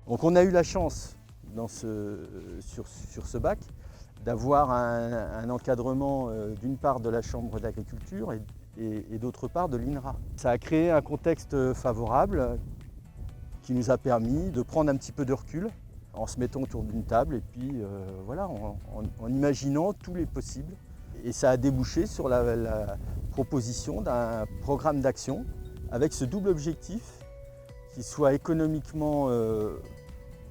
Donc on a eu la chance sur ce bac d'avoir un encadrement d'une part de la Chambre d'agriculture et d'autre part de l'INRA. Ça a créé un contexte favorable qui nous a permis de prendre un petit peu de recul en se mettant autour d'une table et puis voilà, en imaginant tous les possibles. Et ça a débouché sur la proposition d'un programme d'action avec ce double objectif qui soit économiquement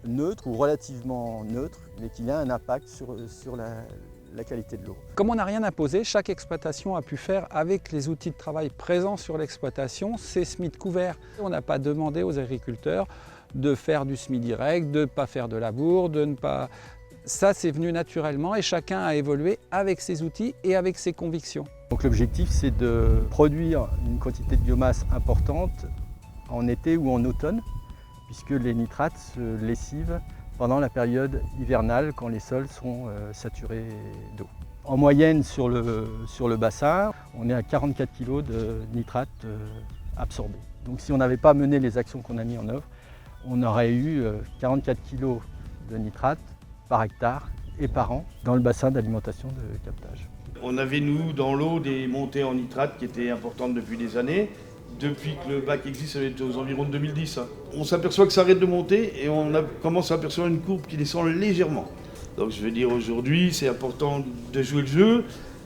neutre ou relativement neutre, mais qu'il ait un impact sur la qualité de l'eau. Comme on n'a rien imposé, chaque exploitation a pu faire avec les outils de travail présents sur l'exploitation ses semis de couvert. On n'a pas demandé aux agriculteurs de faire du semis direct, de ne pas faire de labour, de ne pas... Ça, c'est venu naturellement et chacun a évolué avec ses outils et avec ses convictions. Donc l'objectif, c'est de produire une quantité de biomasse importante en été ou en automne, puisque les nitrates se lessivent pendant la période hivernale quand les sols sont saturés d'eau. En moyenne sur le bassin, on est à 44 kg de nitrates absorbés. Donc si on n'avait pas mené les actions qu'on a mises en œuvre, on aurait eu 44 kg de nitrates par hectare et par an dans le bassin d'alimentation de captage. On avait, nous, dans l'eau, des montées en nitrate qui étaient importantes depuis des années. Depuis que le bac existe, ça va être aux environs de 2010. On s'aperçoit que ça arrête de monter et on commence à apercevoir une courbe qui descend légèrement. Donc je veux dire, aujourd'hui, c'est important de jouer le jeu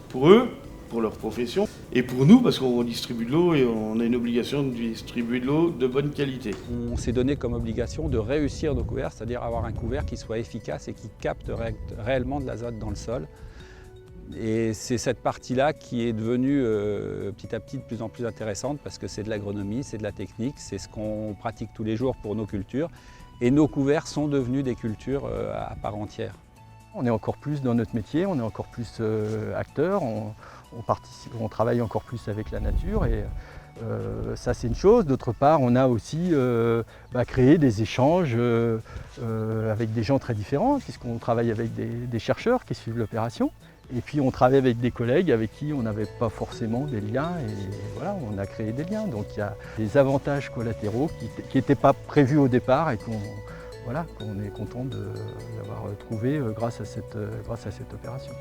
pour eux, pour leur profession, et pour nous, parce qu'on distribue de l'eau et on a une obligation de distribuer de l'eau de bonne qualité. On s'est donné comme obligation de réussir nos couverts, c'est-à-dire avoir un couvert qui soit efficace et qui capte réellement de l'azote dans le sol. Et c'est cette partie-là qui est devenue petit à petit de plus en plus intéressante parce que c'est de l'agronomie, c'est de la technique, c'est ce qu'on pratique tous les jours pour nos cultures. Et nos couverts sont devenus des cultures à part entière. On est encore plus dans notre métier, on est encore plus acteurs, on travaille encore plus avec la nature et ça c'est une chose. D'autre part, on a aussi créé des échanges avec des gens très différents puisqu'on travaille avec des chercheurs qui suivent l'opération. Et puis on travaille avec des collègues avec qui on n'avait pas forcément des liens et voilà, on a créé des liens. Donc il y a des avantages collatéraux qui n'étaient pas prévus au départ et qu'on est content d'avoir trouvé grâce à cette opération.